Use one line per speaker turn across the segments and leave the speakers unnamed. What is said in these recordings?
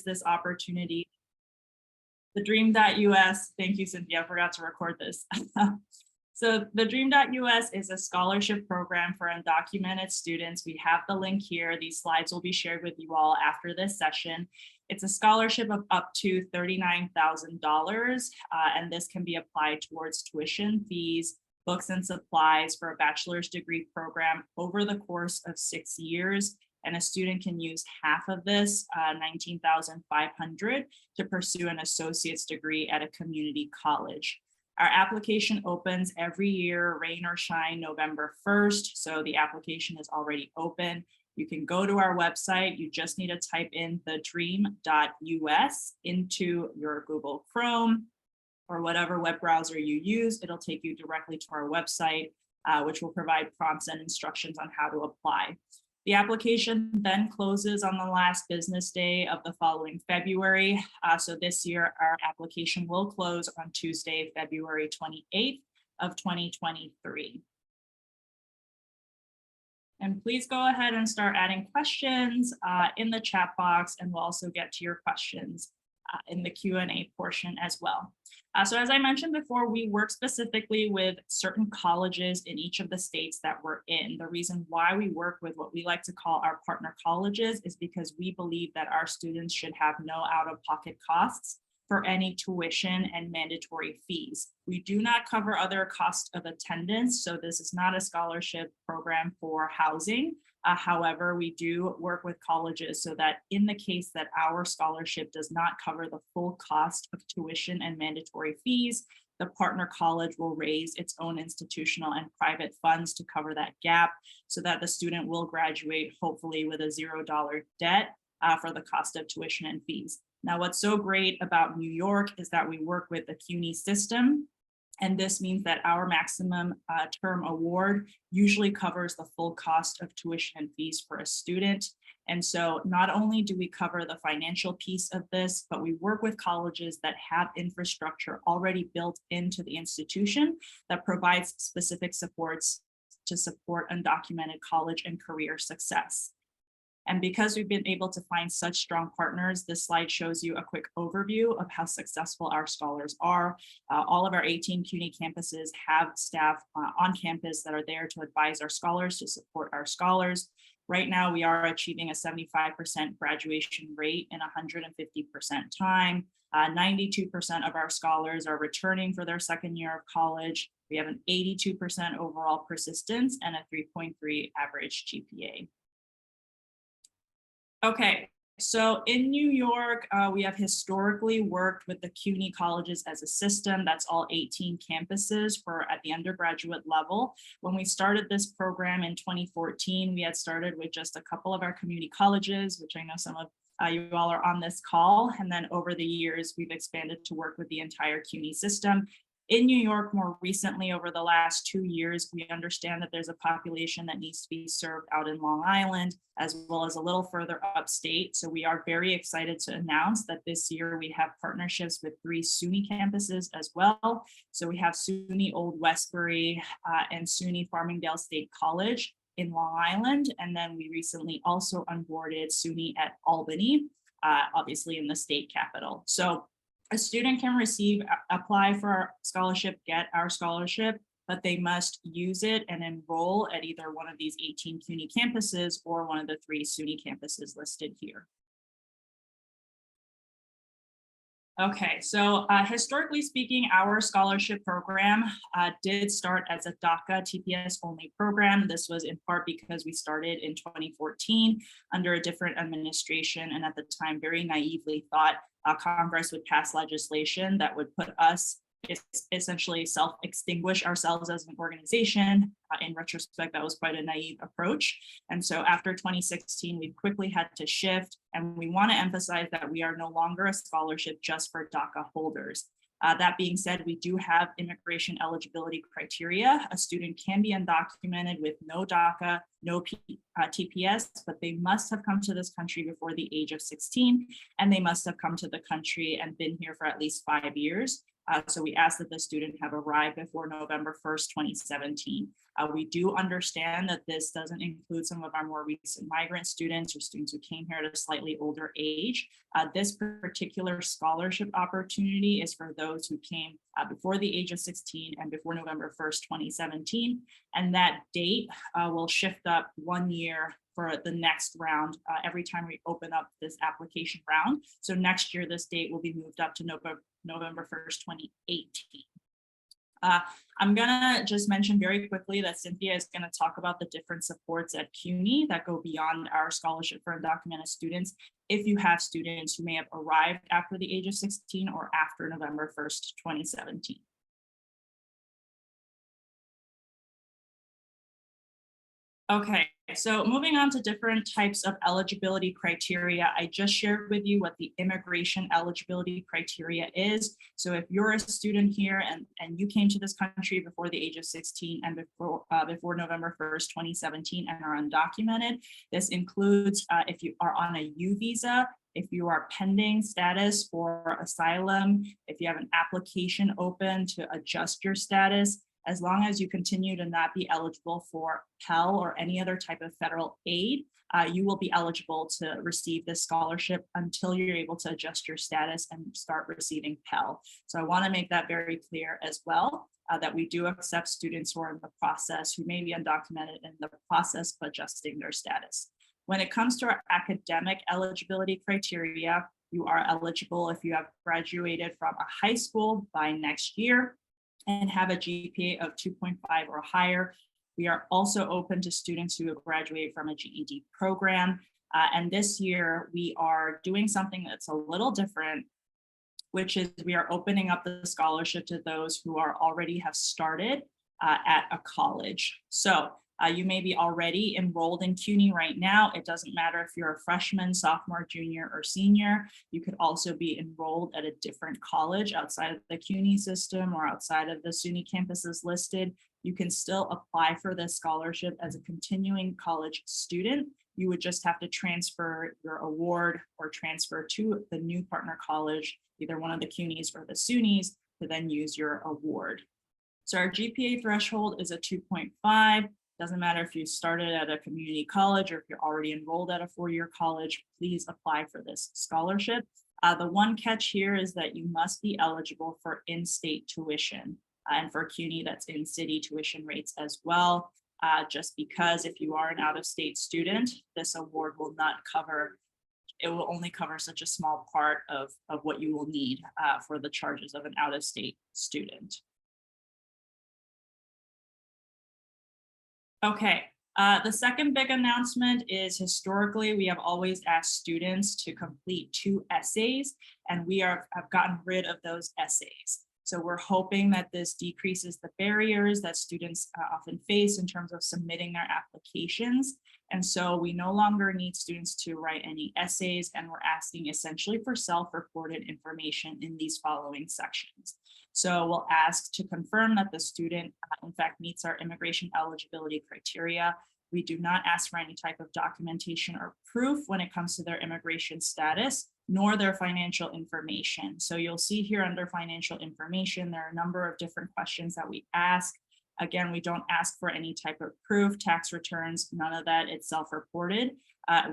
this opportunity. TheDream.Us, thank you, Cynthia, I forgot to record this. So TheDream.Us is a scholarship program for undocumented students. We have the link here. These slides will be shared with you all after this session. It's a scholarship of up to $39,000, and this can be applied towards tuition fees, books and supplies for a bachelor's degree program over the course of 6 years. And a student can use half of this, $19,500, to pursue an associate's degree at a community college. Our application opens every year, rain or shine, November 1st. So the application is already open. You can go to our website. You just need to type in TheDream.Us into your Google Chrome or whatever web browser you use. It'll take you directly to our website, which will provide prompts and instructions on how to apply. The application then closes on the last business day of the following February. So this year, our application will close on Tuesday, February 28th of 2023. And please go ahead and start adding questions in the chat box, and we'll also get to your questions in the Q&A portion as well. So as I mentioned before, we work specifically with certain colleges in each of the states that we're in. The reason why we work with what we like to call our partner colleges is because we believe that our students should have no out-of-pocket costs for any tuition and mandatory fees. We do not cover other costs of attendance, so this is not a scholarship program for housing. However, we do work with colleges so that in the case that our scholarship does not cover the full cost of tuition and mandatory fees, the partner college will raise its own institutional and private funds to cover that gap so that the student will graduate hopefully with a $0 debt for the cost of tuition and fees. Now, what's so great about New York is that we work with the CUNY system. And this means that our maximum term award usually covers the full cost of tuition and fees for a student. And so not only do we cover the financial piece of this, but we work with colleges that have infrastructure already built into the institution that provides specific supports to support undocumented college and career success. And because we've been able to find such strong partners, this slide shows you a quick overview of how successful our scholars are. All of our 18 CUNY campuses have staff on campus that are there to advise our scholars, to support our scholars. Right now, we are achieving a 75% graduation rate in 150% time. 92% of our scholars are returning for their second year of college. We have an 82% overall persistence and a 3.3 average GPA. Okay, so in New York, we have historically worked with the CUNY colleges as a system. That's all 18 campuses for at the undergraduate level. When we started this program in 2014, we had started with just a couple of our community colleges, which I know some of you all are on this call. And then over the years, we've expanded to work with the entire CUNY system. In New York, more recently, over the last 2 years, we understand that there's a population that needs to be served out in Long Island, as well as a little further upstate. So we are very excited to announce that this year we have partnerships with 3 SUNY campuses as well. So we have SUNY Old Westbury and SUNY Farmingdale State College in Long Island. And then we recently also onboarded SUNY at Albany, obviously in the state capital. So a student can apply for our scholarship, get our scholarship, but they must use it and enroll at either one of these 18 CUNY campuses or one of the 3 SUNY campuses listed here. Okay, so historically speaking, our scholarship program did start as a DACA TPS only program. This was in part because we started in 2014 under a different administration, and at the time very naively thought Congress would pass legislation that would put us essentially self-extinguish ourselves as an organization. In retrospect, that was quite a naive approach. And so after 2016, we quickly had to shift, and we want to emphasize that we are no longer a scholarship just for DACA holders. That being said, we do have immigration eligibility criteria. A student can be undocumented with no DACA, no TPS, but they must have come to this country before the age of 16, and they must have come to the country and been here for at least 5 years. So we ask that the student have arrived before November 1st, 2017. We do understand that this doesn't include some of our more recent migrant students or students who came here at a slightly older age. This particular scholarship opportunity is for those who came before the age of 16 and before November 1st, 2017. And that date will shift up 1 year for the next round every time we open up this application round. So next year, this date will be moved up to November 1st, 2018. I'm gonna just mention very quickly that Cynthia is gonna talk about the different supports at CUNY that go beyond our scholarship for undocumented students. If you have students who may have arrived after the age of 16 or after November 1st, 2017. Okay, so moving on to different types of eligibility criteria, I just shared with you what the immigration eligibility criteria is. So if you're a student here and you came to this country before the age of 16 and before November 1st, 2017 and are undocumented, this includes if you are on a U visa, if you are pending status for asylum, if you have an application open to adjust your status, as long as you continue to not be eligible for Pell or any other type of federal aid, you will be eligible to receive this scholarship until you're able to adjust your status and start receiving Pell. So I want to make that very clear as well, that we do accept students who are in the process, who may be undocumented in the process of adjusting their status. When it comes to our academic eligibility criteria, you are eligible if you have graduated from a high school by next year and have a GPA of 2.5 or higher. We are also open to students who have graduated from a GED program. And this year we are doing something that's a little different, which is we are opening up the scholarship to those who are already have started at a college. So you may be already enrolled in CUNY right now. It doesn't matter if you're a freshman, sophomore, junior, or senior. You could also be enrolled at a different college outside of the CUNY system or outside of the SUNY campuses listed. You can still apply for this scholarship as a continuing college student. You would just have to transfer your award or transfer to the new partner college, either one of the CUNYs or the SUNYs, to then use your award. So our GPA threshold is a 2.5. Doesn't matter if you started at a community college or if you're already enrolled at a four-year college, please apply for this scholarship. The one catch here is that you must be eligible for in-state tuition. And for CUNY, that's in-city tuition rates as well. Just because if you are an out-of-state student, this award will not cover, it will only cover such a small part of what you will need for the charges of an out-of-state student. Okay, the second big announcement is historically, we have always asked students to complete 2 essays, and we have gotten rid of those essays. So we're hoping that this decreases the barriers that students often face in terms of submitting their applications. And so we no longer need students to write any essays, and we're asking essentially for self-reported information in these following sections. So we'll ask to confirm that the student in fact meets our immigration eligibility criteria. We do not ask for any type of documentation or proof when it comes to their immigration status, nor their financial information. So you'll see here under financial information, there are a number of different questions that we ask. Again, we don't ask for any type of proof, tax returns, none of that, it's self-reported.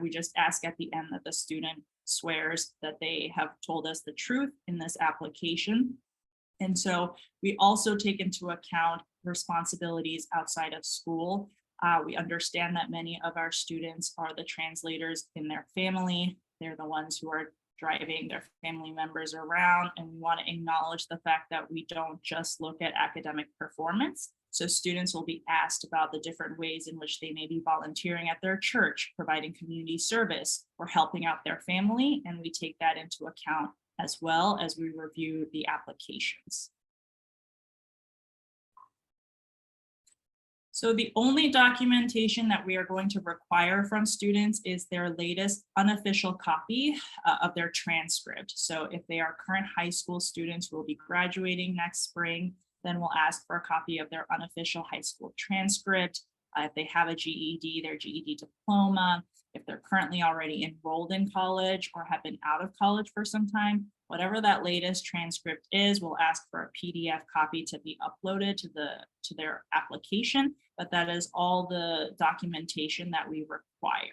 We just ask at the end that the student swears that they have told us the truth in this application. And so we also take into account responsibilities outside of school. We understand that many of our students are the translators in their family. They're the ones who are driving their family members around, and we want to acknowledge the fact that we don't just look at academic performance. So students will be asked about the different ways in which they may be volunteering at their church, providing community service, or helping out their family, and we take that into account as well as we review the applications. So the only documentation that we are going to require from students is their latest unofficial copy of their transcript. So if they are current high school students who will be graduating next spring, then we'll ask for a copy of their unofficial high school transcript. If they have a GED, their GED diploma. if they're currently already enrolled in college or have been out of college for some time, whatever that latest transcript is, we'll ask for a PDF copy to be uploaded to their application, but that is all the documentation that we require.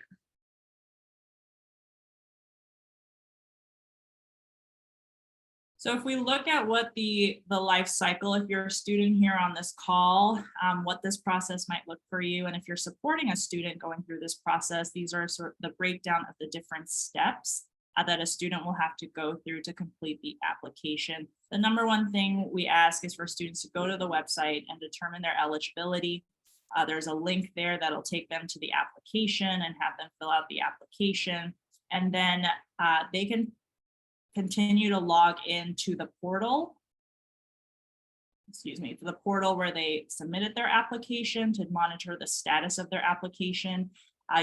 So if we look at what the life cycle, if you're a student here on this call, what this process might look for you, and if you're supporting a student going through this process, these are sort of the breakdown of the different steps that a student will have to go through to complete the application. The number one thing we ask is for students to go to the website and determine their eligibility. There's a link there that'll take them to the application and have them fill out the application. And then they can continue to log into the portal, to the portal where they submitted their application to monitor the status of their application.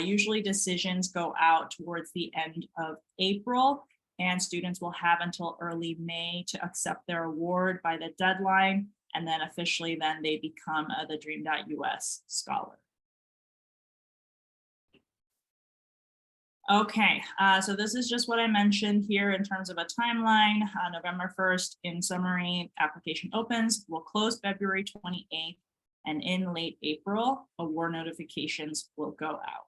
Usually decisions go out towards the end of April, and students will have until early May to accept their award by the deadline, and then officially then they become a TheDream.Us scholar. Okay, so this is just what I mentioned here in terms of a timeline. November 1st, in summary, application opens, will close February 28th, and in late April, award notifications will go out.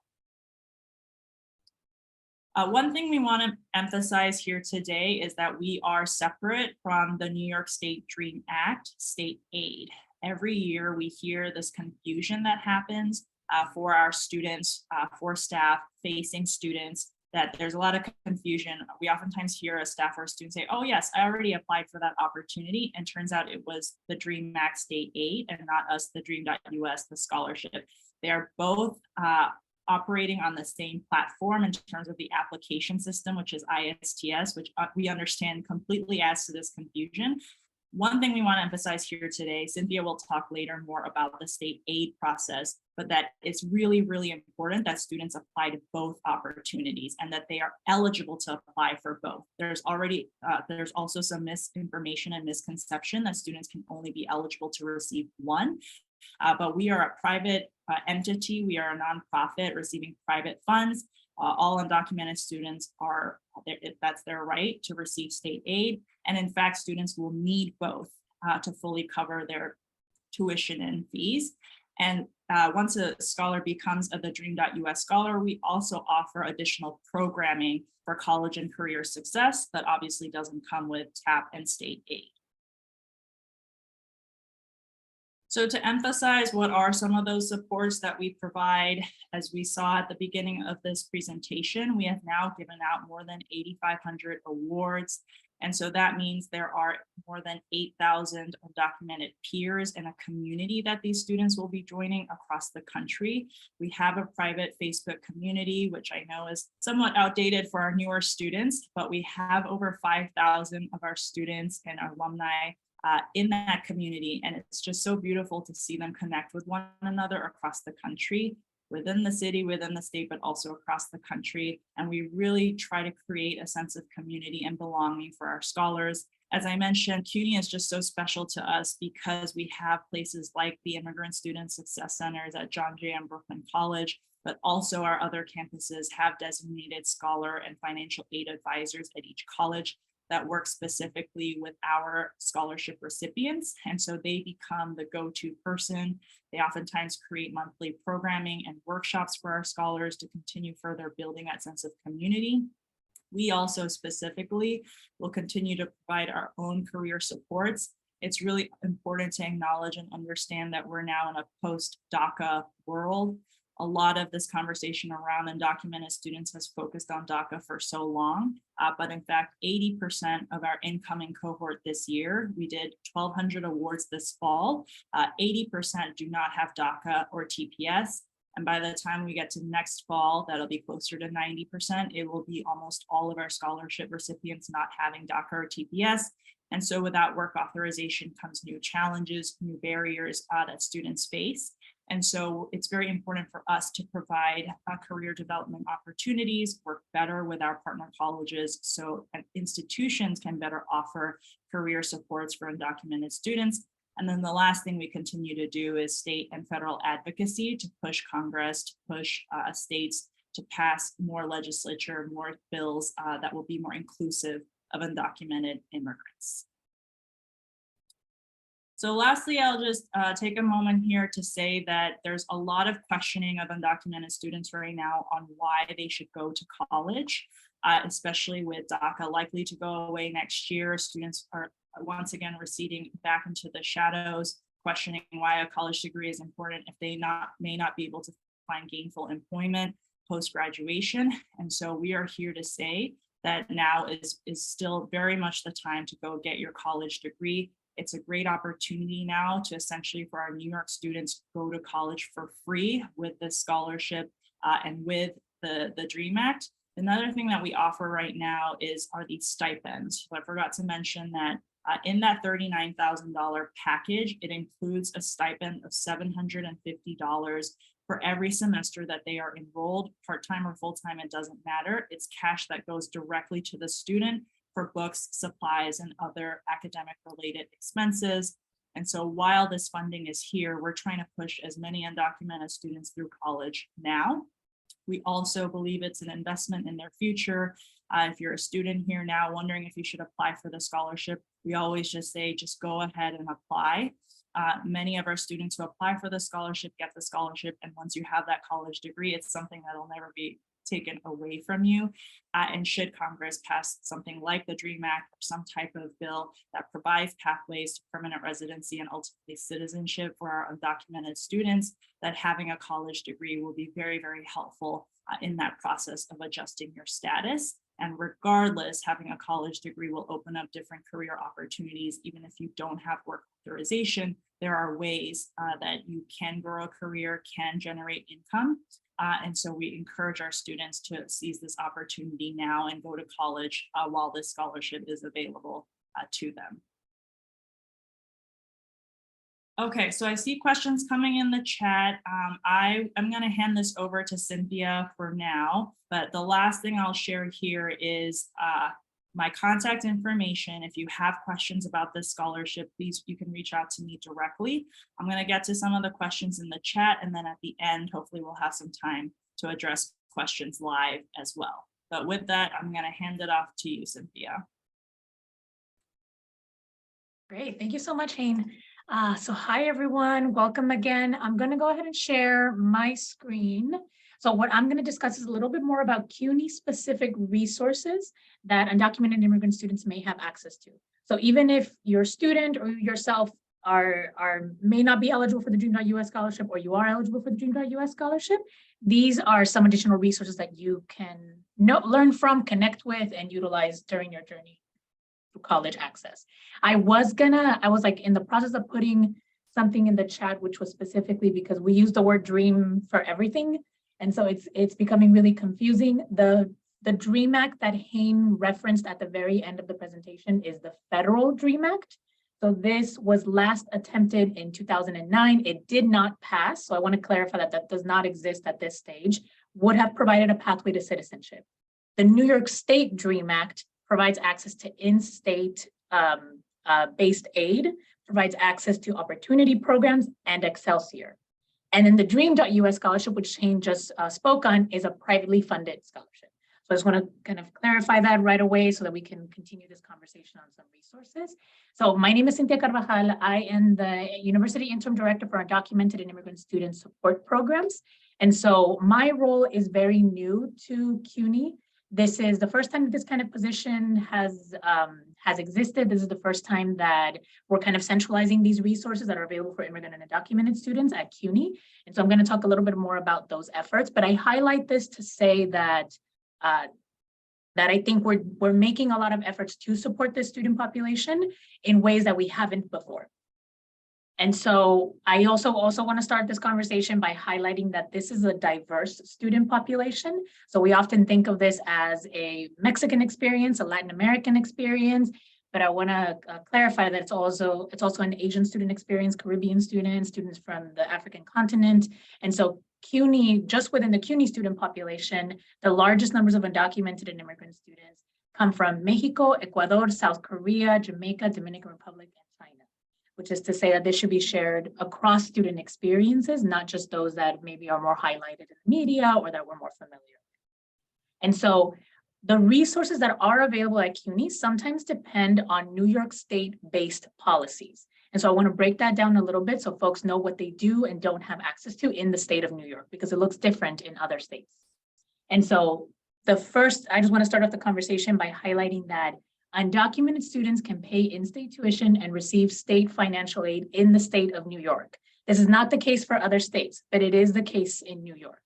One thing we want to emphasize here today is that we are separate from the New York State DREAM Act, state aid. Every year we hear this confusion that happens for our students, for staff facing students, that there's a lot of confusion. We oftentimes hear a staff or a student say, oh yes, I already applied for that opportunity. And turns out it was the DREAM Act state aid and not us, the TheDream.Us, the scholarship. They are both operating on the same platform in terms of the application system, which is ISTS, which we understand completely adds to this confusion. One thing we want to emphasize here today, Cynthia will talk later more about the state aid process, but that it's really, really important that students apply to both opportunities and that they are eligible to apply for both. There's also some misinformation and misconception that students can only be eligible to receive one. But we are a private entity. We are a nonprofit receiving private funds. All undocumented students are, that's their right to receive state aid. And in fact, students will need both to fully cover their tuition and fees. And once a scholar becomes a TheDream.Us scholar, we also offer additional programming for college and career success that obviously doesn't come with TAP and state aid. So to emphasize what are some of those supports that we provide, as we saw at the beginning of this presentation, we have now given out more than 8,500 awards. And so that means there are more than 8,000 undocumented peers in a community that these students will be joining across the country. We have a private Facebook community, which I know is somewhat outdated for our newer students, but we have over 5,000 of our students and alumni in that community. And it's just so beautiful to see them connect with one another across the country, within the city, within the state, but also across the country. And we really try to create a sense of community and belonging for our scholars. As I mentioned, CUNY is just so special to us because we have places like the Immigrant Student Success Centers at John Jay and Brooklyn College, but also our other campuses have designated scholar and financial aid advisors at each college that work specifically with our scholarship recipients. And so they become the go-to person. They oftentimes create monthly programming and workshops for our scholars to continue further building that sense of community. We also specifically will continue to provide our own career supports. It's really important to acknowledge and understand that we're now in a post-DACA world. A lot of this conversation around undocumented students has focused on DACA for so long, but in fact, 80% of our incoming cohort this year, we did 1,200 awards this fall, 80% do not have DACA or TPS. And by the time we get to next fall, that'll be closer to 90%. It will be almost all of our scholarship recipients not having DACA or TPS. And so without work authorization comes new challenges, new barriers that students face. And so it's very important for us to provide career development opportunities, work better with our partner colleges so institutions can better offer career supports for undocumented students. And then the last thing we continue to do is state and federal advocacy to push Congress, to push states to pass more legislature, more bills that will be more inclusive of undocumented immigrants. So lastly, I'll just take a moment here to say that there's a lot of questioning of undocumented students right now on why they should go to college, especially with DACA likely to go away next year. Students are once again receding back into the shadows, questioning why a college degree is important if they may not be able to find gainful employment post-graduation. And so we are here to say that now is still very much the time to go get your college degree. It's a great opportunity now to essentially for our New York students go to college for free with this scholarship and with the DREAM Act. Another thing that we offer right now are these stipends. So I forgot to mention that in that $39,000 package, it includes a stipend of $750 for every semester that they are enrolled, part-time or full-time, it doesn't matter. It's cash that goes directly to the student for books, supplies, and other academic related expenses. And so while this funding is here, we're trying to push as many undocumented students through college now. We also believe it's an investment in their future. If you're a student here now wondering if you should apply for the scholarship, we always just say, just go ahead and apply. Many of our students who apply for the scholarship get the scholarship. And once you have that college degree, it's something that'll never be taken away from you. And should Congress pass something like the DREAM Act or some type of bill that provides pathways to permanent residency and ultimately citizenship for our undocumented students, that having a college degree will be very, very helpful in that process of adjusting your status. And regardless, having a college degree will open up different career opportunities. Even if you don't have work authorization, there are ways that you can grow a career, can generate income. And so we encourage our students to seize this opportunity now and go to college while this scholarship is available to them. Okay, so I see questions coming in the chat. I'm going to hand this over to Cynthia for now, but the last thing I'll share here is my contact information. If you have questions about this scholarship, please, you can reach out to me directly. I'm going to get to some of the questions in the chat, and then at the end, hopefully we'll have some time to address questions live as well. But with that, I'm going to hand it off to you, Cynthia.
Great, thank you so much, Hayne. So hi, everyone. Welcome again. I'm going to go ahead and share my screen. So what I'm going to discuss is a little bit more about CUNY specific resources that undocumented immigrant students may have access to. So even if your student or yourself may not be eligible for the Dream.Us scholarship, or you are eligible for the Dream.Us scholarship, these are some additional resources that you can learn from, connect with, and utilize during your journey through college access. I was like in the process of putting something in the chat, which was specifically because we use the word dream for everything. And so it's becoming really confusing. The DREAM Act that Hayne referenced at the very end of the presentation is the federal DREAM Act. So this was last attempted in 2009. It did not pass. So I want to clarify that that does not exist at this stage, would have provided a pathway to citizenship. The New York State DREAM Act provides access to in-state based aid, provides access to opportunity programs and Excelsior. And then the Dream.Us scholarship, which Shane just spoke on, is a privately funded scholarship. So I just want to kind of clarify that right away so that we can continue this conversation on some resources. So my name is Cynthia Carvajal. I am the University Interim Director for Undocumented and Immigrant Student Support Programs. And so my role is very new to CUNY. This is the first time that this kind of position has existed. This is the first time that we're kind of centralizing these resources that are available for immigrant and undocumented students at CUNY. And so I'm going to talk a little bit more about those efforts, but I highlight this to say that I think we're making a lot of efforts to support this student population in ways that we haven't before. And so I also want to start this conversation by highlighting that this is a diverse student population. So we often think of this as a Mexican experience, a Latin American experience, but I want to clarify that it's also an Asian student experience, Caribbean students, students from the African continent. And so CUNY, just within the CUNY student population, the largest numbers of undocumented and immigrant students come from Mexico, Ecuador, South Korea, Jamaica, Dominican Republic, and China, which is to say that this should be shared across student experiences, not just those that maybe are more highlighted in the media or that we're more familiar And so the resources that are available at CUNY sometimes depend on New York State-based policies. And so I want to break that down a little bit so folks know what they do and don't have access to in the state of New York, because it looks different in other states. And so I just want to start off the conversation by highlighting that undocumented students can pay in-state tuition and receive state financial aid in the state of New York. This is not the case for other states, but it is the case in New York.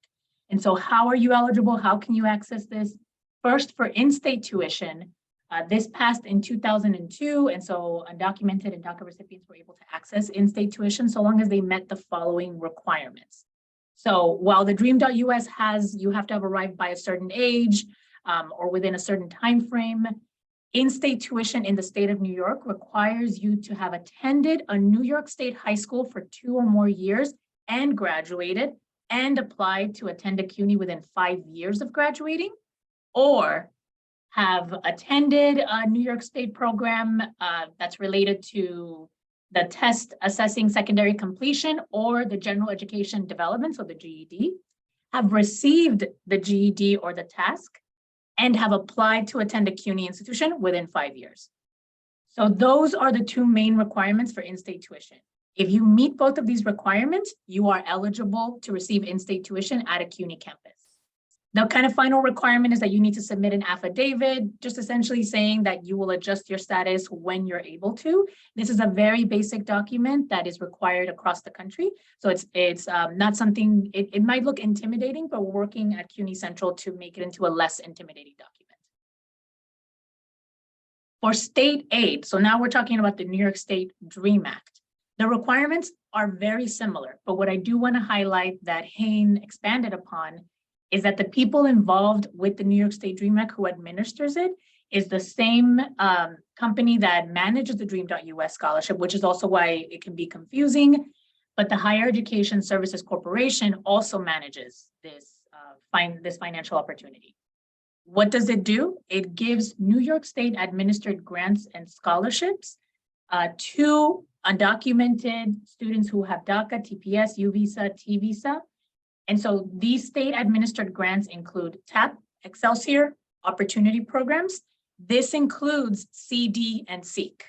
And so how are you eligible? How can you access this? First, for in-state tuition, this passed in 2002, and so undocumented and DACA recipients were able to access in-state tuition so long as they met the following requirements. So while the TheDream.Us has, you have to have arrived by a certain age or within a certain time frame, in-state tuition in the state of New York requires you to have attended a New York State high school for 2 or more years and graduated and applied to attend a CUNY within 5 years of graduating, or have attended a New York State program that's related to the test assessing secondary completion or the general education development, so the GED, have received the GED or the task, and have applied to attend a CUNY institution within 5 years. So those are the 2 main requirements for in-state tuition. If you meet both of these requirements, you are eligible to receive in-state tuition at a CUNY campus. The kind of final requirement is that you need to submit an affidavit, just essentially saying that you will adjust your status when you're able to. This is a very basic document that is required across the country. So it's not something, it might look intimidating, but we're working at CUNY Central to make it into a less intimidating document. For state aid, so now we're talking about the New York State DREAM Act. The requirements are very similar, but what I do want to highlight that Hayne expanded upon is that the people involved with the New York State DREAM Act who administers it is the same company that manages the TheDream.Us scholarship, which is also why it can be confusing. But the Higher Education Services Corporation also manages this financial opportunity. What does it do? It gives New York State administered grants and scholarships to undocumented students who have DACA, TPS, U visa, T visa. And so these state administered grants include TAP, Excelsior, opportunity programs. This includes CD and SEEK.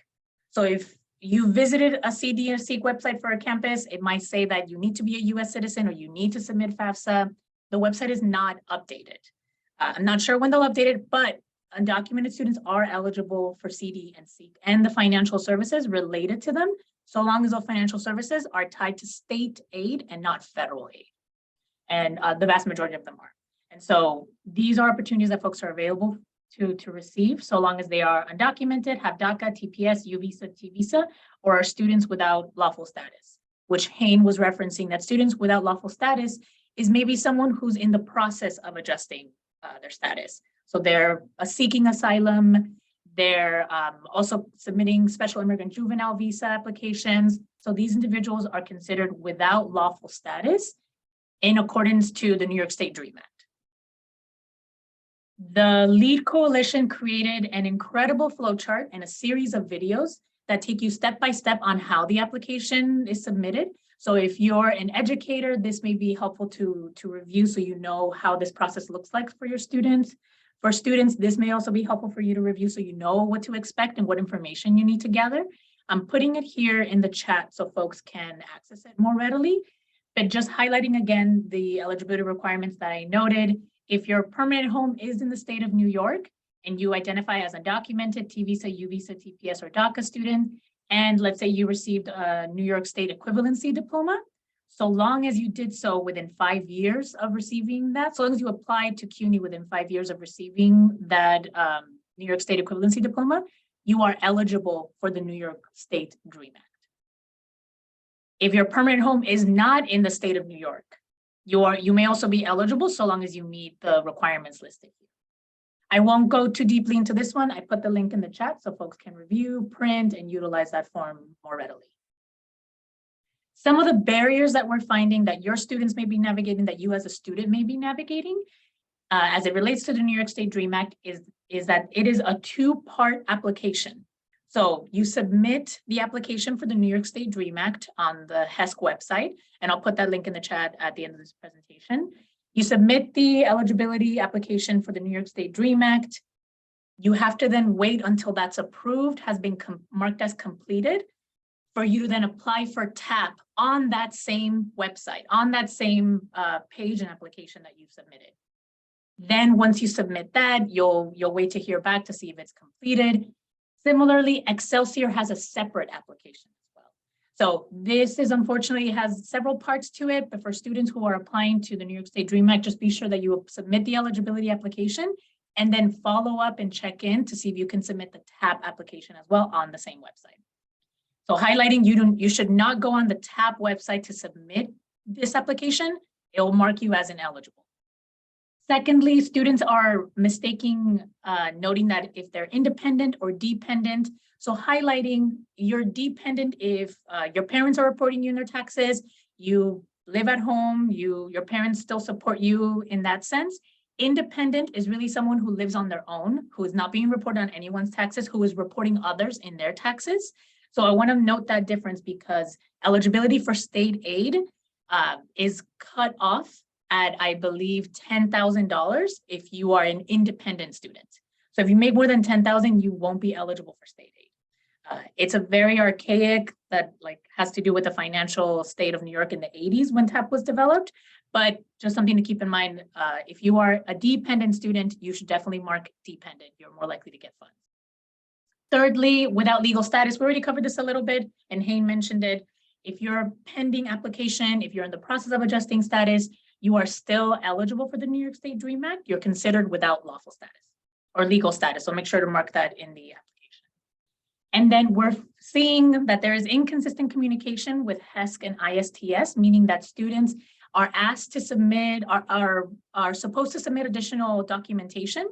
So if you visited a CD or SEEK website for a campus, it might say that you need to be a US citizen or you need to submit FAFSA. The website is not updated. I'm not sure when they'll update it, but undocumented students are eligible for CD and SEEK and the financial services related to them, so long as those financial services are tied to state aid and not federal aid. And the vast majority of them are. And so these are opportunities that folks are available to receive, so long as they are undocumented, have DACA, TPS, U visa, T visa, or are students without lawful status, which Hayne was referencing, that students without lawful status is maybe someone who's in the process of adjusting their status. So they're seeking asylum, they're also submitting special immigrant juvenile visa applications. So these individuals are considered without lawful status in accordance to the New York State DREAM Act. The LEAD Coalition created an incredible flowchart and a series of videos that take you step by step on how the application is submitted. So if you're an educator, this may be helpful to review so you know how this process looks like for your students. For students, this may also be helpful for you to review so you know what to expect and what information you need to gather. I'm putting it here in the chat so folks can access it more readily. But just highlighting again the eligibility requirements that I noted. If your permanent home is in the state of New York and you identify as undocumented, T visa, U visa, TPS, or DACA student, and let's say you received a New York State equivalency diploma, so long as you did so within 5 years of receiving that, so long as you applied to CUNY within 5 years of receiving that New York State equivalency diploma, you are eligible for the New York State DREAM Act. If your permanent home is not in the state of New York, you may also be eligible so long as you meet the requirements listed here. I won't go too deeply into this one. I put the link in the chat so folks can review, print, and utilize that form more readily. Some of the barriers that we're finding that your students may be navigating, that you as a student may be navigating, as it relates to the New York State DREAM Act is that it is a 2-part application. So you submit the application for the New York State DREAM Act on the HESC website, and I'll put that link in the chat at the end of this presentation. You submit the eligibility application for the New York State DREAM Act. You have to then wait until that's approved, has been marked as completed, for you to then apply for TAP on that same website, on that same page and application that you submitted. Then once you submit that, you'll wait to hear back to see if it's completed. Similarly, Excelsior has a separate application as well. So this is unfortunately has several parts to it, but for students who are applying to the New York State DREAM Act, just be sure that you submit the eligibility application and then follow up and check in to see if you can submit the TAP application as well on the same website. So highlighting, you should not go on the TAP website to submit this application. It will mark you as ineligible. Secondly, students are mistaking, noting that if they're independent or dependent. So highlighting you're dependent if your parents are reporting you in their taxes, you live at home, your parents still support you in that sense. Independent is really someone who lives on their own, who is not being reported on anyone's taxes, who is reporting others in their taxes. So I want to note that difference because eligibility for state aid is cut off at, I believe, $10,000 if you are an independent student. So if you make more than $10,000, you won't be eligible for state aid. It's a very archaic that has to do with the financial state of New York in the 80s when TAP was developed, but just something to keep in mind. If you are a dependent student, you should definitely mark dependent. You're more likely to get funds. Thirdly, without legal status, we already covered this a little bit and Hayne mentioned it. If you're pending application, if you're in the process of adjusting status, you are still eligible for the New York State DREAM Act. You're considered without lawful status or legal status. So make sure to mark that in the application. And then we're seeing that there is inconsistent communication with HESC and ISTS, meaning that students are asked to submit, are supposed to submit additional documentation,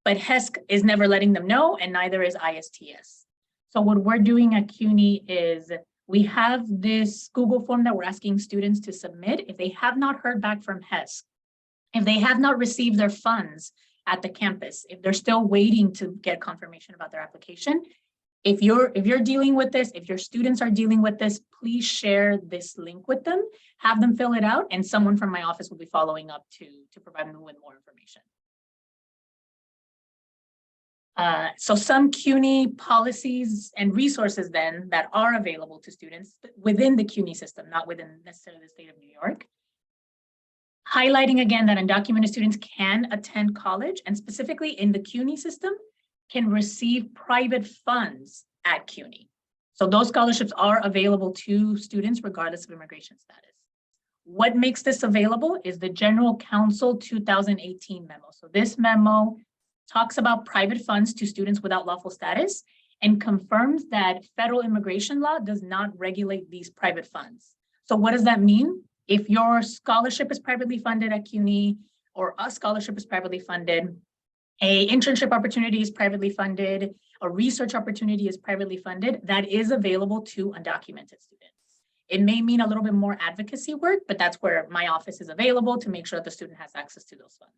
but HESC is never letting them know, and neither is ISTS. So what we're doing at CUNY is we have this Google form that we're asking students to submit if they have not heard back from HESC, if they have not received their funds at the campus, if they're still waiting to get confirmation about their application. If you're dealing with this, if your students are dealing with this, please share this link with them, have them fill it out, and someone from my office will be following up to provide them with more information. So some CUNY policies and resources then that are available to students within the CUNY system, not within necessarily the state of New York. Highlighting again that undocumented students can attend college and specifically in the CUNY system can receive private funds at CUNY. So those scholarships are available to students regardless of immigration status. What makes this available is the General Counsel 2018 memo. So this memo talks about private funds to students without lawful status and confirms that federal immigration law does not regulate these private funds. So what does that mean? If your scholarship is privately funded at CUNY or a scholarship is privately funded, an internship opportunity is privately funded, a research opportunity is privately funded, that is available to undocumented students. It may mean a little bit more advocacy work, but that's where my office is available to make sure that the student has access to those funds.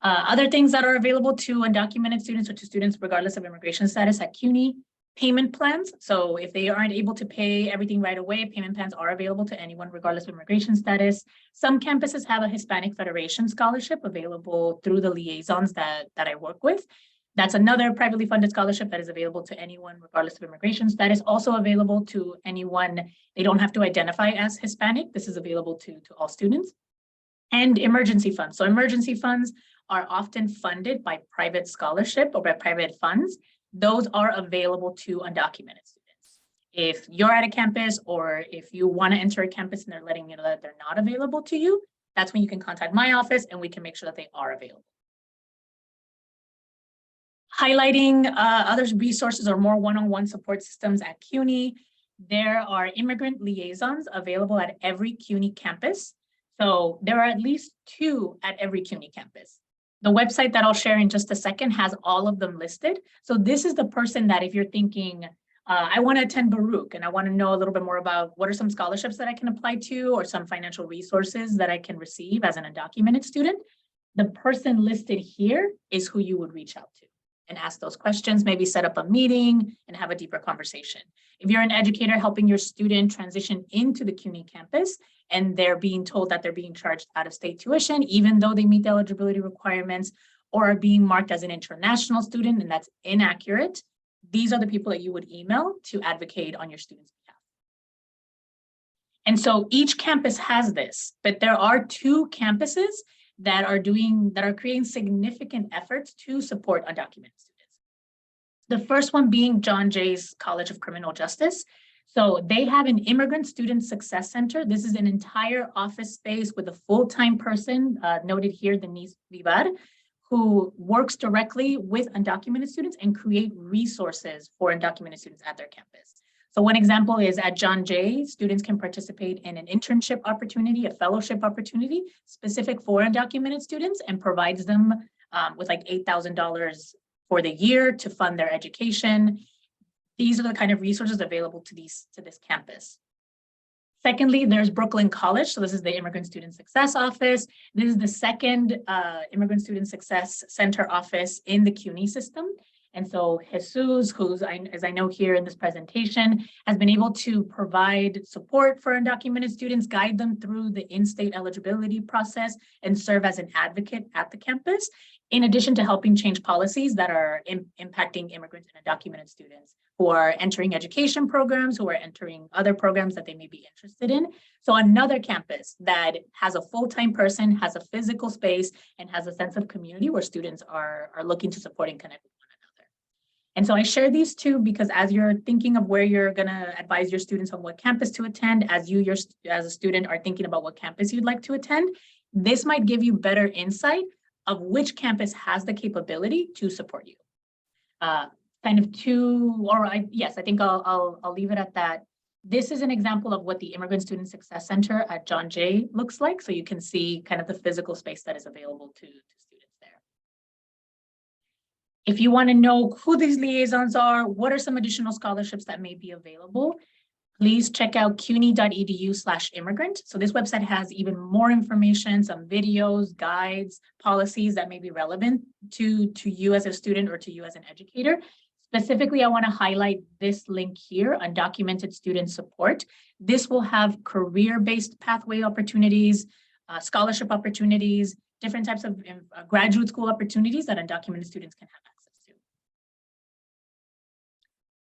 Other things that are available to undocumented students or to students regardless of immigration status at CUNY, payment plans. So if they aren't able to pay everything right away, payment plans are available to anyone regardless of immigration status. Some campuses have a Hispanic Federation scholarship available through the liaisons that I work with. That's another privately funded scholarship that is available to anyone regardless of immigration status, also available to anyone. They don't have to identify as Hispanic. This is available to all students. And emergency funds. So emergency funds are often funded by private scholarship or by private funds. Those are available to undocumented students. If you're at a campus or if you want to enter a campus and they're letting you know that they're not available to you, that's when you can contact my office and we can make sure that they are available. Highlighting other resources or more one-on-one support systems at CUNY. There are immigrant liaisons available at every CUNY campus. So there are at least 2 at every CUNY campus. The website that I'll share in just a second has all of them listed. So this is the person that if you're thinking, I want to attend Baruch and I want to know a little bit more about what are some scholarships that I can apply to or some financial resources that I can receive as an undocumented student, the person listed here is who you would reach out to. and ask those questions, maybe set up a meeting and have a deeper conversation. If you're an educator helping your student transition into the CUNY campus and they're being told that they're being charged out-of-state tuition, even though they meet the eligibility requirements, or are being marked as an international student, and that's inaccurate, these are the people that you would email to advocate on your student's behalf. And so each campus has this, but there are 2 campuses that are creating significant efforts to support undocumented students. The first one being John Jay's College of Criminal Justice. So they have an Immigrant Student Success Center. This is an entire office space with a full-time person, noted here, Denise Vivar, who works directly with undocumented students and create resources for undocumented students at their campus. So one example is at John Jay, students can participate in an internship opportunity, a fellowship opportunity specific for undocumented students, and provides them with like $8,000 for the year to fund their education. These are the kind of resources available to this campus. Secondly, there's Brooklyn College. So this is the Immigrant Student Success Office. This is the second Immigrant Student Success Center office in the CUNY system. And so Jesus, who's, as I know here in this presentation, has been able to provide support for undocumented students, guide them through the in-state eligibility process, and serve as an advocate at the campus, in addition to helping change policies that are impacting immigrant and undocumented students who are entering education programs, who are entering other programs that they may be interested in. So another campus that has a full-time person, has a physical space, and has a sense of community where students are looking to support and connect with one another. And so I share these 2 because as you're thinking of where you're gonna advise your students on what campus to attend, as you as a student are thinking about what campus you'd like to attend, this might give you better insight of which campus has the capability to support you. Kind of 2, or yes, I think I'll leave it at that. This is an example of what the Immigrant Student Success Center at John Jay looks like. So you can see kind of the physical space that is available to students there. If you want to know who these liaisons are, what are some additional scholarships that may be available, please check out cuny.edu/immigrant. So this website has even more information, some videos, guides, policies that may be relevant to you as a student or to you as an educator. Specifically, I want to highlight this link here, undocumented student support. This will have career-based pathway opportunities, scholarship opportunities, different types of graduate school opportunities that undocumented students can have access to.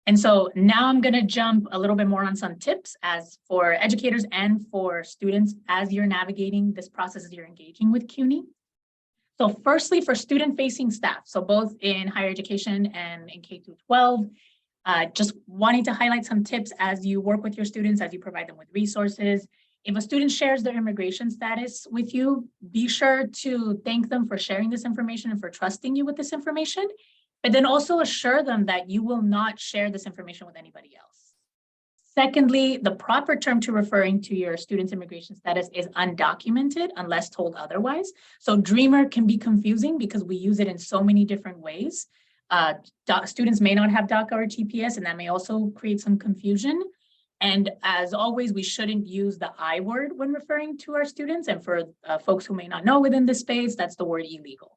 And so now I'm going to jump a little bit more on some tips as for educators and for students as you're navigating this process, as you're engaging with CUNY. So firstly, for student-facing staff, so both in higher education and in K through 12, just wanting to highlight some tips as you work with your students, as you provide them with resources. If a student shares their immigration status with you, be sure to thank them for sharing this information and for trusting you with this information, but then also assure them that you will not share this information with anybody else. Secondly, the proper term to referring to your student's immigration status is undocumented unless told otherwise. So dreamer can be confusing because we use it in so many different ways. Students may not have DACA or TPS, and that may also create some confusion. And as always, we shouldn't use the I word when referring to our students. And for folks who may not know within this space, that's the word illegal.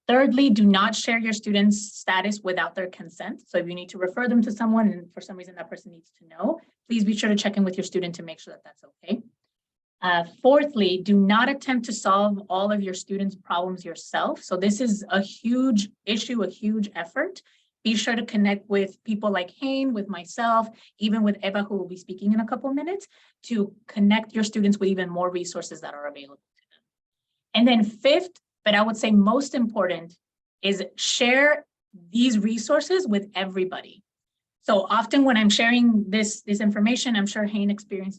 Thirdly, do not share your student's status without their consent. So if you need to refer them to someone and for some reason that person needs to know, please be sure to check in with your student to make sure that that's okay. Fourthly, do not attempt to solve all of your students' problems yourself. So this is a huge issue, a huge effort. Be sure to connect with people like Hayne, with myself, even with Eva, who will be speaking in a couple of minutes, to connect your students with even more resources that are available to them. And then fifth, but I would say most important, is share these resources with everybody. So often when I'm sharing this information, I'm sure Hayne experienced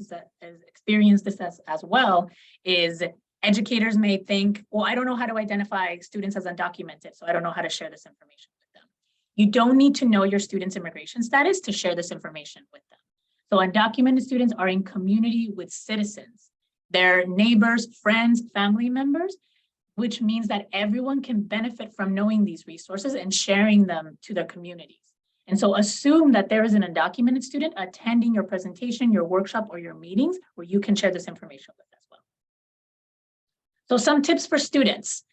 this as well, is educators may think, well, I don't know how to identify students as undocumented, so I don't know how to share this information with them. You don't need to know your student's immigration status to share this information with them. So undocumented students are in community with citizens, their neighbors, friends, family members, which means that everyone can benefit from knowing these resources and sharing them to their communities. And so assume that there is an undocumented student attending your presentation, your workshop, or your meetings where you can share this information with as well. So some tips for students.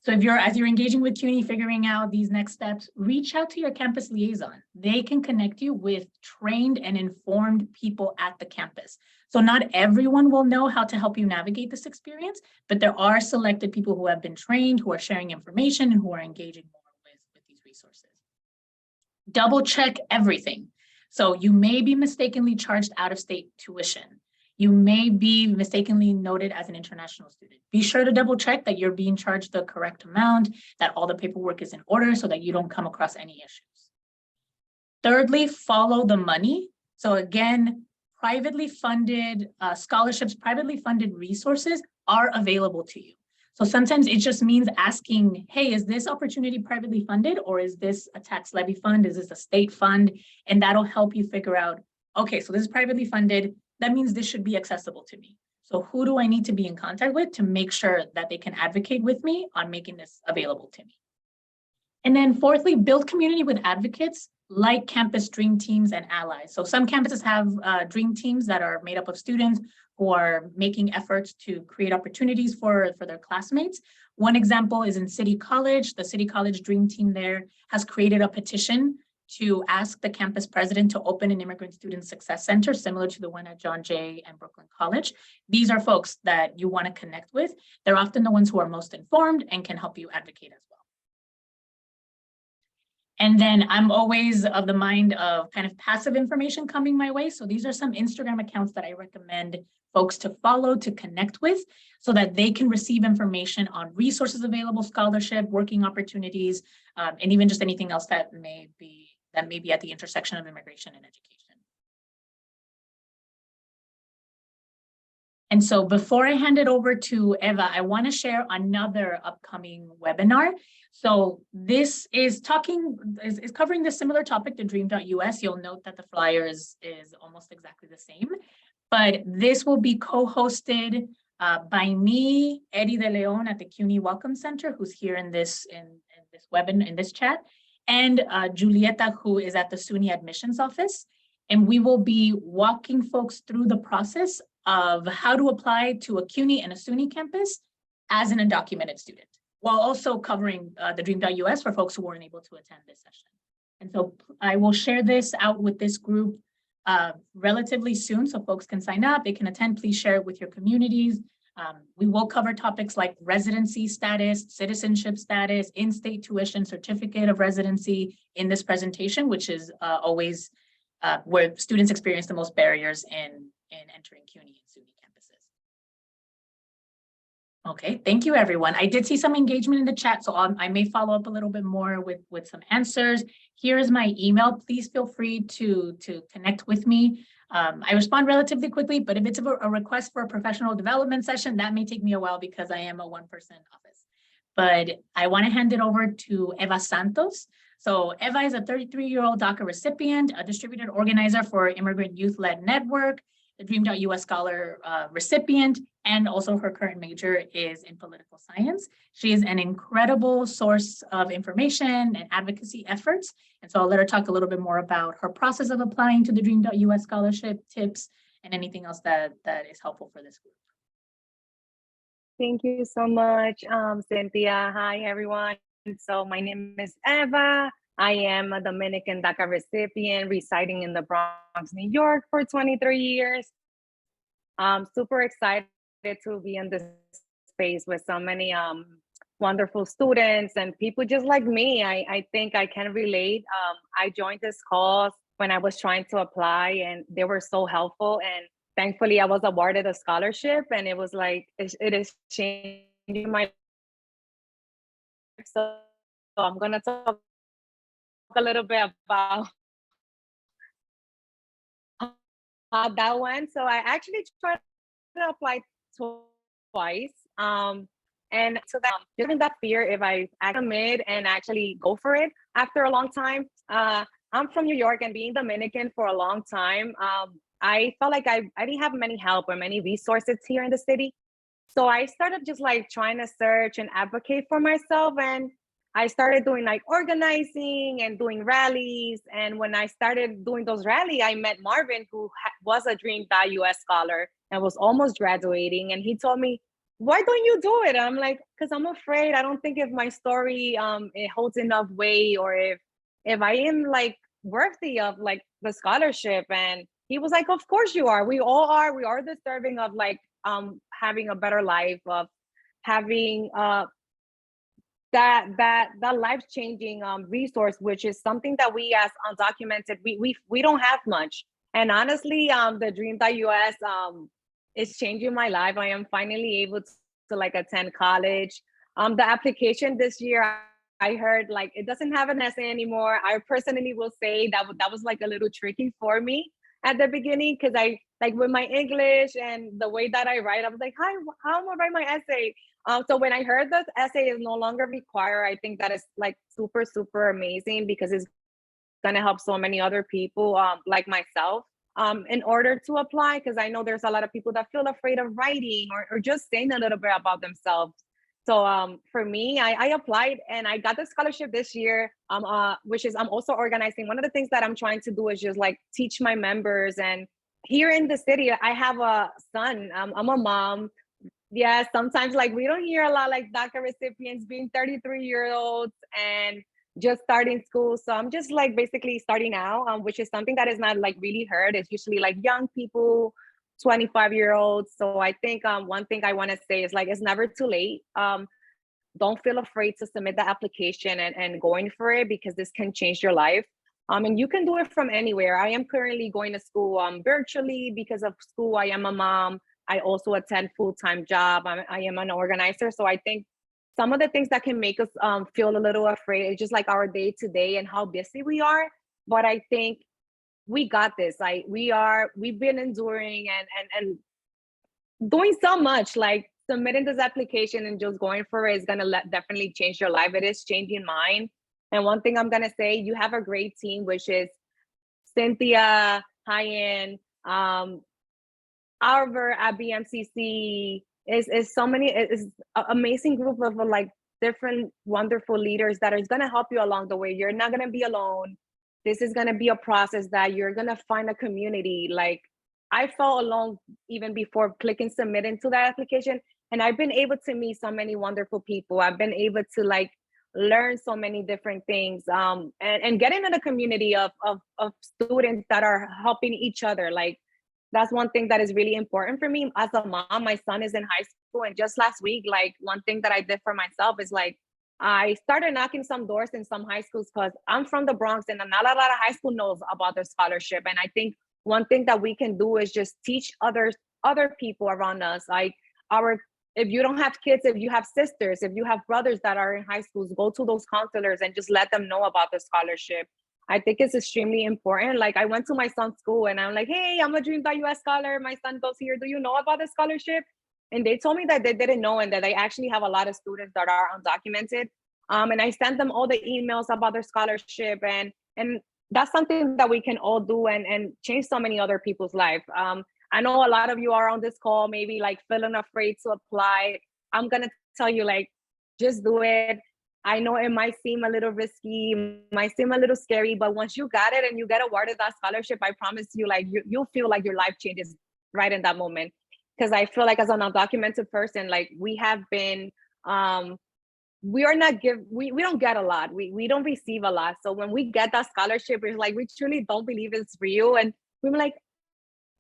So as you're engaging with CUNY, figuring out these next steps, reach out to your campus liaison. They can connect you with trained and informed people at the campus. So not everyone will know how to help you navigate this experience, but there are selected people who have been trained, who are sharing information, and who are engaging more with these resources. Double check everything. So you may be mistakenly charged out-of-state tuition. You may be mistakenly noted as an international student. Be sure to double check that you're being charged the correct amount, that all the paperwork is in order so that you don't come across any issues. Thirdly, follow the money. So again, privately funded scholarships, privately funded resources are available to you. So sometimes it just means asking, hey, is this opportunity privately funded, or is this a tax levy fund? Is this a state fund? And that'll help you figure out, okay, so this is privately funded. That means this should be accessible to me. So who do I need to be in contact with to make sure that they can advocate with me on making this available to me? And then fourthly, build community with advocates like campus dream teams and allies. So some campuses have dream teams that are made up of students who are making efforts to create opportunities for their classmates. One example is in City College. The City College dream team there has created a petition to ask the campus president to open an Immigrant Student Success Center, similar to the one at John Jay and Brooklyn College. These are folks that you want to connect with. They're often the ones who are most informed and can help you advocate as well. And then I'm always of the mind of kind of passive information coming my way. So these are some Instagram accounts that I recommend folks to follow, to connect with, so that they can receive information on resources available, scholarship, working opportunities, and even just anything else that may be at the intersection of immigration and education. And so before I hand it over to Eva, I want to share another upcoming webinar. So this is covering the similar topic, TheDream.Us. You'll note that the flyer is almost exactly the same, but this will be co-hosted by me, Eddie De Leon at the CUNY Welcome Center, who's here in this webinar, in this chat, and Julieta, who is at the SUNY admissions office. And we will be walking folks through the process of how to apply to a CUNY and a SUNY campus as an undocumented student, while also covering the Dream.Us for folks who weren't able to attend this session. And so I will share this out with this group relatively soon, so folks can sign up, they can attend. Please share it with your communities. We will cover topics like residency status, citizenship status, in-state tuition, certificate of residency in this presentation, which is always where students experience the most barriers in entering CUNY and SUNY campuses. Okay, thank you, everyone. I did see some engagement in the chat, so I may follow up a little bit more with some answers. Here is my email. Please feel free to connect with me. I respond relatively quickly, but if it's a request for a professional development session, that may take me a while because I am a one-person office. But I want to hand it over to Eva Santos. So Eva is a 33-year-old DACA recipient, a distributed organizer for Immigrant Youth-Led Network, the Dream.Us Scholar recipient, and also her current major is in political science. She is an incredible source of information and advocacy efforts. And so I'll let her talk a little bit more about her process of applying to the Dream.Us scholarship, tips, and anything else that is helpful for this group.
Thank you so much, Cynthia. Hi, everyone. So my name is Eva. I am a Dominican DACA recipient residing in the Bronx, New York for 23 years. I'm super excited to be in this space with so many wonderful students and people just like me. I think I can relate. I joined this cause when I was trying to apply and they were so helpful. And thankfully I was awarded a scholarship and it was like, it is changing my life. So I'm gonna talk a little bit about how that went. So I actually tried to apply twice. And so that during that fear, if I commit and actually go for it after a long time, I'm from New York and being Dominican for a long time, I felt like I didn't have many help or many resources here in the city. So I started just like trying to search and advocate for myself. And I started doing like organizing and doing rallies. And when I started doing those rallies, I met Marvin, who was a Dream.Us scholar and was almost graduating. And he told me, why don't you do it? I'm like, because I'm afraid. I don't think if my story it holds enough weight, or if I am like worthy of like the scholarship. And he was like, of course you are. We all are. We are deserving of like having a better life, of having that life-changing resource, which is something that we as undocumented, we don't have much. And honestly, the Dream.Us is changing my life. I am finally able to like attend college. The application this year, I heard like it doesn't have an essay anymore. I personally will say that was like a little tricky for me at the beginning, because I like with my English and the way that I write, I was like, hi, how am I write my essay? So when I heard that essay is no longer required, I think that is like super, super amazing, because it's going to help so many other people like myself in order to apply. Because I know there's a lot of people that feel afraid of writing, or just saying a little bit about themselves. So for me, I applied and I got the scholarship this year, which is I'm also organizing. One of the things that I'm trying to do is just like teach my members. And here in the city, I have a son. I'm a mom. Yeah, sometimes like we don't hear a lot like DACA recipients being 33-year-olds and just starting school. So I'm just like basically starting out, which is something that is not like really heard. It's usually like young people, 25-year-olds. So I think one thing I want to say is like it's never too late. Don't feel afraid to submit the application and going for it, because this can change your life. And you can do it from anywhere. I am currently going to school virtually because of school. I am a mom. I also attend full-time job. I am an organizer. So I think some of the things that can make us feel a little afraid is just like our day-to-day and how busy we are. But I think we got this. Like we've been enduring and doing so much. Like submitting this application and just going for it is gonna definitely change your life. It is changing mine. And one thing I'm gonna say, you have a great team, which is Cynthia, Hyen, Oliver at BMCC, is so many, is an amazing group of like different wonderful leaders that is gonna help you along the way. You're not gonna be alone. This is gonna be a process that you're gonna find a community. Like I felt alone even before clicking submit into that application. And I've been able to meet so many wonderful people. I've been able to like learn so many different things, and get into the community of students that are helping each other. Like that's one thing that is really important for me as a mom. My son is in high school, and just last week, like one thing that I did for myself is like I started knocking some doors in some high schools, because I'm from the Bronx and not a lot of high school knows about the scholarship. And I think one thing that we can do is just teach other people around us. Like our, if you don't have kids, if you have sisters, if you have brothers that are in high schools, go to those counselors and just let them know about the scholarship. I think it's extremely important. Like I went to my son's school and I'm like, hey, I'm a Dream.Us scholar. My son goes here. Do you know about the scholarship? And they told me that they didn't know, and that they actually have a lot of students that are undocumented. And I sent them all the emails about their scholarship, and that's something that we can all do and change so many other people's life. I know a lot of you are on this call, maybe like feeling afraid to apply. I'm gonna tell you, like, just do it. I know it might seem a little risky, might seem a little scary, but once you got it and you get awarded that scholarship, I promise you, like you'll feel like your life changes right in that moment. Because I feel like as an undocumented person, like we have been, we are not we don't get a lot. We don't receive a lot. So when we get that scholarship, it's like we truly don't believe it's real. And we're like,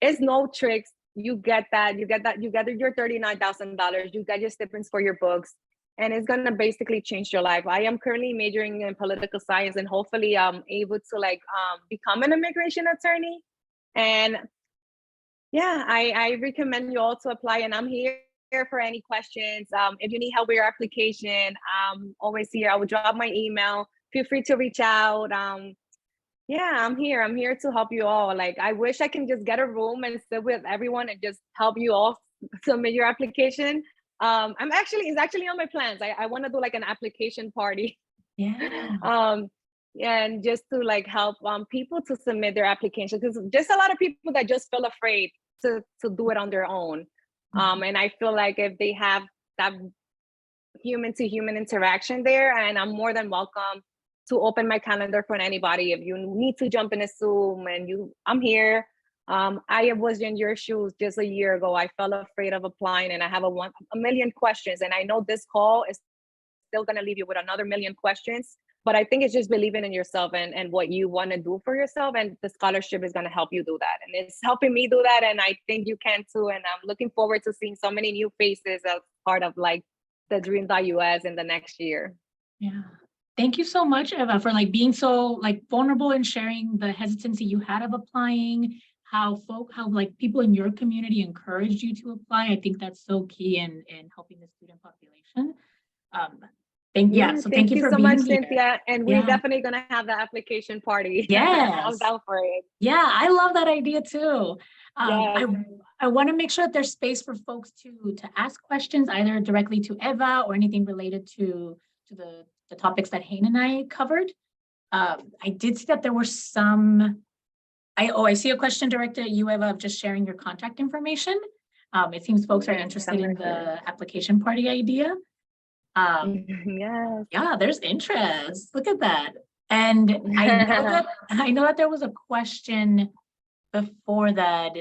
it's no tricks. You get that, you get your $39,000, you get your stipends for your books, and it's gonna basically change your life. I am currently majoring in political science, and hopefully I'm able to like become an immigration attorney. And yeah, I recommend you all to apply, and I'm here for any questions. If you need help with your application, I'm always here. I will drop my email. Feel free to reach out. Yeah, I'm here. I'm here to help you all. Like, I wish I can just get a room and sit with everyone and just help you all submit your application. It's actually on my plans. I want to do like an application party.
Yeah.
And just to like help people to submit their application, because just a lot of people that just feel afraid to do it on their own. And I feel like if they have that human to human interaction there, and I'm more than welcome to open my calendar for anybody. If you need to jump in a Zoom, and I'm here. I was in your shoes just a year ago. I felt afraid of applying, and I have a million questions. And I know this call is still going to leave you with another million questions. But I think it's just believing in yourself and what you want to do for yourself. And the scholarship is going to help you do that. And it's helping me do that. And I think you can too. And I'm looking forward to seeing so many new faces as part of like the Dream.Us in the next year.
Yeah. Thank you so much, Eva, for like being so like vulnerable and sharing the hesitancy you had of applying, how like people in your community encouraged you to apply. I think that's so key in helping the student population. Thank you for
so
being
much,
here.
Cynthia. And we're definitely gonna have the application party.
Yes.
I'm down for it.
Yeah, I love that idea too.
Yes.
I want to make sure that there's space for folks to ask questions either directly to Eva or anything related to the topics that Hayne and I covered. I did see that there were some. I see a question directed at you, Eva, of just sharing your contact information. It seems folks are interested in the application party idea.
Yes.
Yeah, there's interest. Look at that. And I know that there was a question before that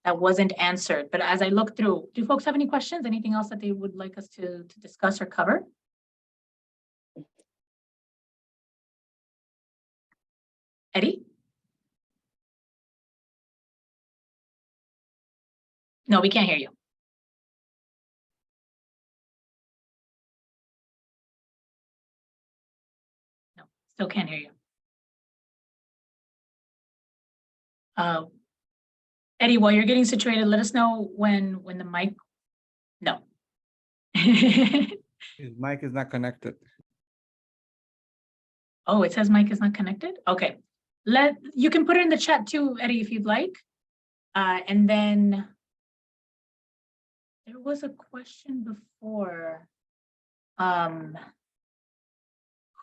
that wasn't answered. But as I look through, do folks have any questions? Anything else that they would like us to discuss or cover? Eddie? No, we can't hear you. No, still can't hear you. Eddie, while you're getting situated, let us know when the mic. No.
His mic is not connected.
Oh, it says mic is not connected. Okay, you can put it in the chat too, Eddie, if you'd like. And then there was a question before.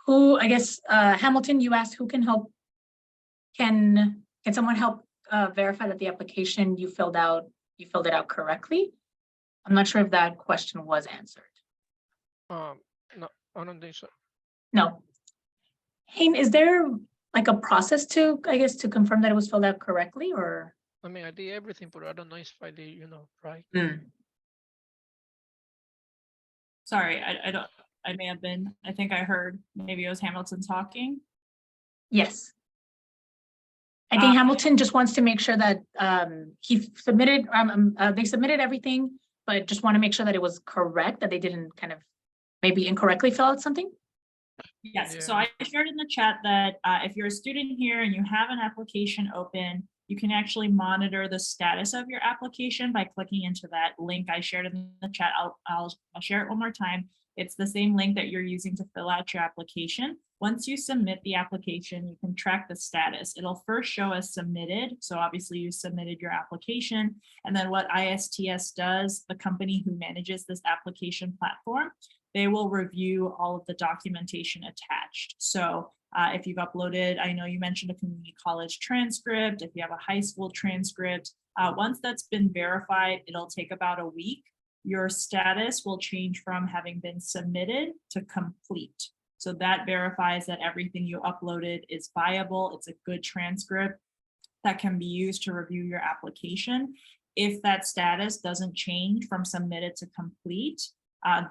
Who, I guess, Hamilton, you asked who can help. Can someone help verify that the application you filled it out correctly? I'm not sure if that question was answered.
No, I don't think so.
No. Hayne, is there like a process to, I guess, to confirm that it was filled out correctly, or?
I mean, I did everything, but I don't know if I did, right.
Sorry, I may have been, I think I heard maybe it was Hamilton talking.
Yes. I think Hamilton just wants to make sure that he submitted, they submitted everything, but just want to make sure that it was correct, that they didn't kind of maybe incorrectly fill out something.
Yes,
Yeah.
so I shared in the chat that if you're a student here and you have an application open, you can actually monitor the status of your application by clicking into that link I shared in the chat. I'll share it one more time. It's the same link that you're using to fill out your application. Once you submit the application, you can track the status. It'll first show as submitted. So obviously you submitted your application. And then what ISTS does, the company who manages this application platform, they will review all of the documentation attached. So if you've uploaded, I know you mentioned a community college transcript, if you have a high school transcript, once that's been verified, it'll take about a week. Your status will change from having been submitted to complete. So that verifies that everything you uploaded is viable. It's a good transcript that can be used to review your application. If that status doesn't change from submitted to complete,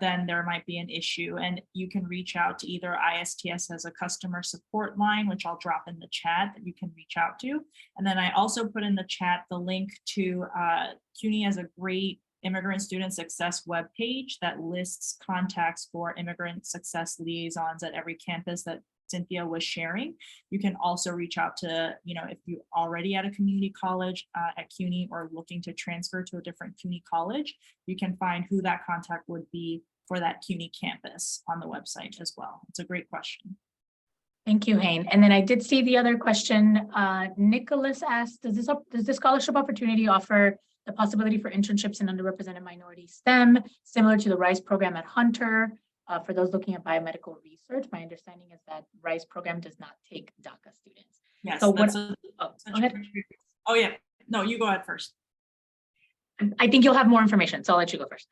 then there might be an issue, and you can reach out to either ISTS as a customer support line, which I'll drop in the chat that you can reach out to. And then I also put in the chat the link to CUNY as a great Immigrant Student Success webpage that lists contacts for immigrant success liaisons at every campus that Cynthia was sharing. You can also reach out to, if you already at a community college at CUNY or looking to transfer to a different CUNY college, you can find who that contact would be for that CUNY campus on the website as well. It's a great question.
Thank you, Hayne. And then I did see the other question. Nicholas asked, does this scholarship opportunity offer the possibility for internships in underrepresented minority STEM, similar to the RISE program at Hunter? For those looking at biomedical research, my understanding is that RISE program does not take DACA students.
Yes.
So
go
ahead.
Oh yeah, no, you go ahead first.
I think you'll have more information, so I'll let you go first.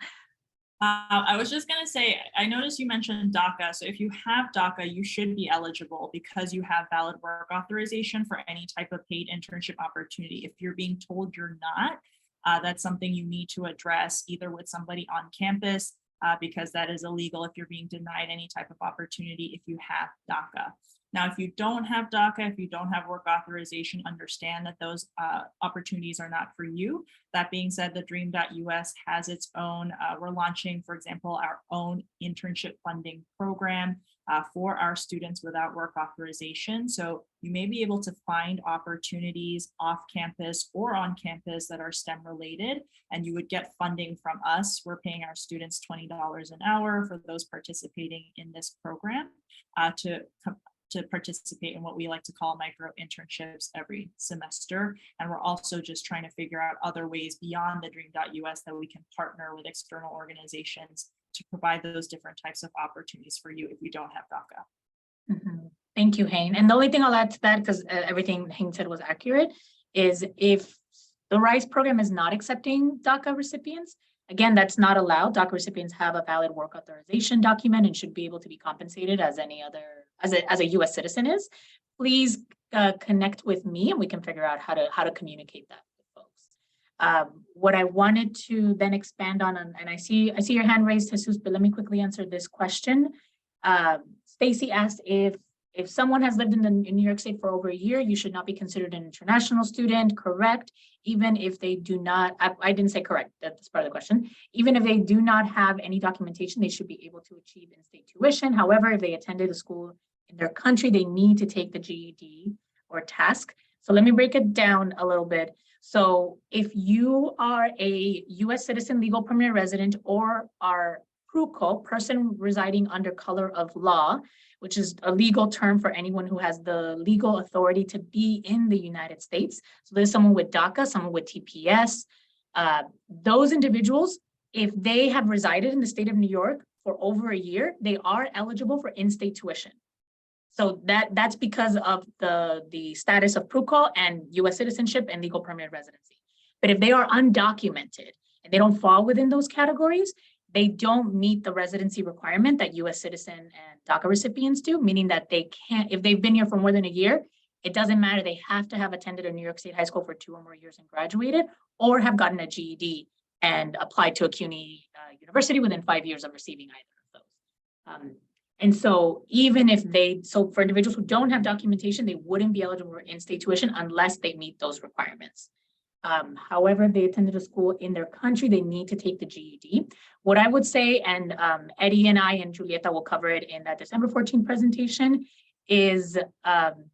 I was just going to say, I noticed you mentioned DACA. So if you have DACA, you should be eligible because you have valid work authorization for any type of paid internship opportunity. If you're being told you're not, that's something you need to address either with somebody on campus, because that is illegal if you're being denied any type of opportunity if you have DACA. Now, if you don't have DACA, if you don't have work authorization, understand that those opportunities are not for you. That being said, TheDream.Us has its own, we're launching, for example, our own internship funding program for our students without work authorization. So you may be able to find opportunities off campus or on campus that are STEM related, and you would get funding from us. We're paying our students $20 an hour for those participating in this program to participate in what we like to call micro internships every semester. And we're also just trying to figure out other ways beyond TheDream.Us that we can partner with external organizations to provide those different types of opportunities for you if you don't have DACA.
Mm-hmm. Thank you, Hayne. And the only thing I'll add to that, because everything Hayne said was accurate, is if the RISE program is not accepting DACA recipients, again, that's not allowed. DACA recipients have a valid work authorization document and should be able to be compensated as any other, as a US citizen is. Please connect with me and we can figure out how to communicate that with folks. What I wanted to then expand on, and I see your hand raised, Jesus, but let me quickly answer this question. Stacy asked if someone has lived in New York State for over a year, you should not be considered an international student, correct? Even if they do not, I didn't say correct, that's part of the question. Even if they do not have any documentation, they should be able to achieve in-state tuition. However, if they attended a school in their country, they need to take the GED or task. So let me break it down a little bit. So if you are a US citizen, legal permanent resident, or are PRUCO, person residing under color of law, which is a legal term for anyone who has the legal authority to be in the United States. So there's someone with DACA, someone with TPS. Those individuals, if they have resided in the state of New York for over a year, they are eligible for in-state tuition. So that's because of the status of PRUCO and US citizenship and legal permanent residency. But if they are undocumented and they don't fall within those categories, they don't meet the residency requirement that US citizen and DACA recipients do, meaning that they can't, if they've been here for more than a year, it doesn't matter. They have to have attended a New York State high school for 2 or more years and graduated, or have gotten a GED and applied to a CUNY university within 5 years of receiving either of those. And so even if so for individuals who don't have documentation, they wouldn't be eligible for in-state tuition unless they meet those requirements. However, they attended a school in their country, they need to take the GED. What I would say, and Eddie and I and Julieta will cover it in that December 14th presentation, is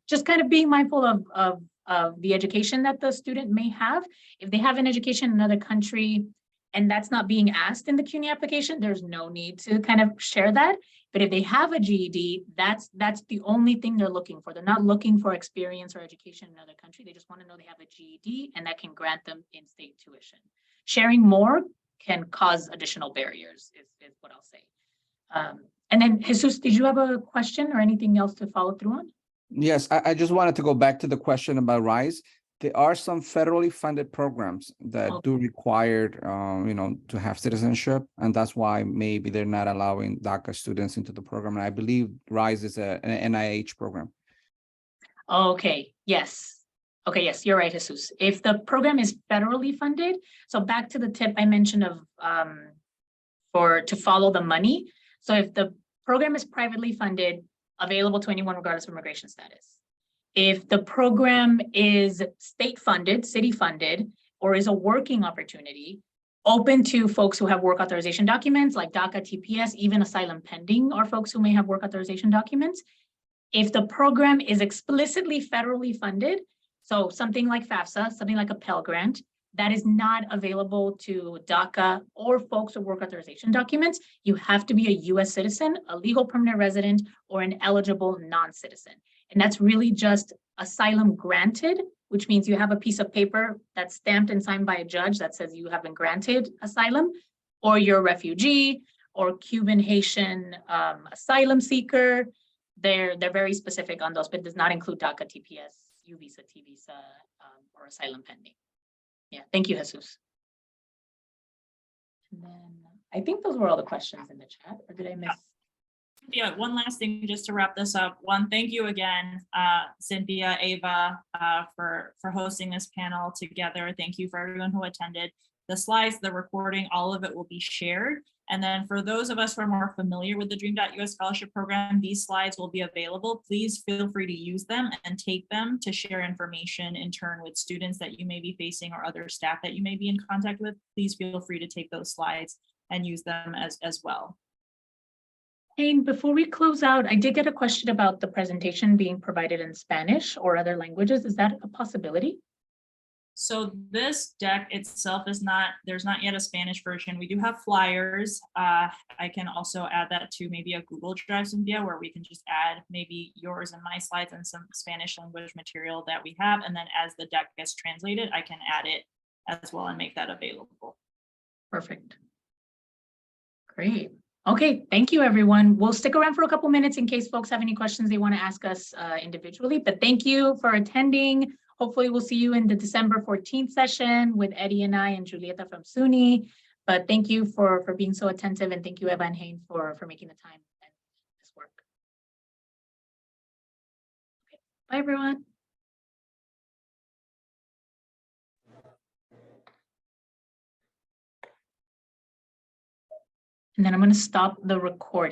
just kind of being mindful of the education that the student may have. If they have an education in another country and that's not being asked in the CUNY application, there's no need to kind of share that. But if they have a GED, that's the only thing they're looking for. They're not looking for experience or education in another country. They just want to know they have a GED and that can grant them in-state tuition. Sharing more can cause additional barriers is what I'll say. And then Jesus, did you have a question or anything else to follow through on?
Yes, I just wanted to go back to the question about RISE. There are some federally funded programs that do require, to have citizenship, and that's why maybe they're not allowing DACA students into the program. And I believe RISE is an NIH program.
Okay, yes. Okay, yes, you're right, Jesus. If the program is federally funded, so back to the tip I mentioned of to follow the money. So if the program is privately funded, available to anyone regardless of immigration status. If the program is state funded, city funded, or is a working opportunity, open to folks who have work authorization documents like DACA, TPS, even asylum pending are folks who may have work authorization documents. If the program is explicitly federally funded, so something like FAFSA, something like a Pell Grant, that is not available to DACA or folks with work authorization documents, you have to be a US citizen, a legal permanent resident, or an eligible non-citizen. And that's really just asylum granted, which means you have a piece of paper that's stamped and signed by a judge that says you have been granted asylum, or you're a refugee, or Cuban Haitian asylum seeker. They're very specific on those, but does not include DACA, TPS, U visa, T visa, or asylum pending. Yeah, thank you, Jesus. And then I think those were all the questions in the chat, or did I miss?
Yeah, one last thing just to wrap this up. One, thank you again, Cynthia, Ava, for hosting this panel together. Thank you for everyone who attended. The slides, the recording, all of it will be shared. And then for those of us who are more familiar with the Dream.Us scholarship program, these slides will be available. Please feel free to use them and take them to share information in turn with students that you may be facing or other staff that you may be in contact with. Please feel free to take those slides and use them as well.
Hayne, before we close out, I did get a question about the presentation being provided in Spanish or other languages. Is that a possibility?
So this deck itself is not, there's not yet a Spanish version. We do have flyers. I can also add that to maybe a Google Drive, Cynthia, where we can just add maybe yours and my slides and some Spanish language material that we have. And then as the deck gets translated, I can add it as well and make that available.
Perfect. Great. Okay, thank you, everyone. We'll stick around for a couple minutes in case folks have any questions they want to ask us individually, but thank you for attending. Hopefully we'll see you in the December 14th session with Eddie and I and Julieta from CUNY. But thank you for being so attentive, and thank you, Eva and Hayne, for making the time and this work. Okay, bye, everyone. And then I'm going to stop the recording.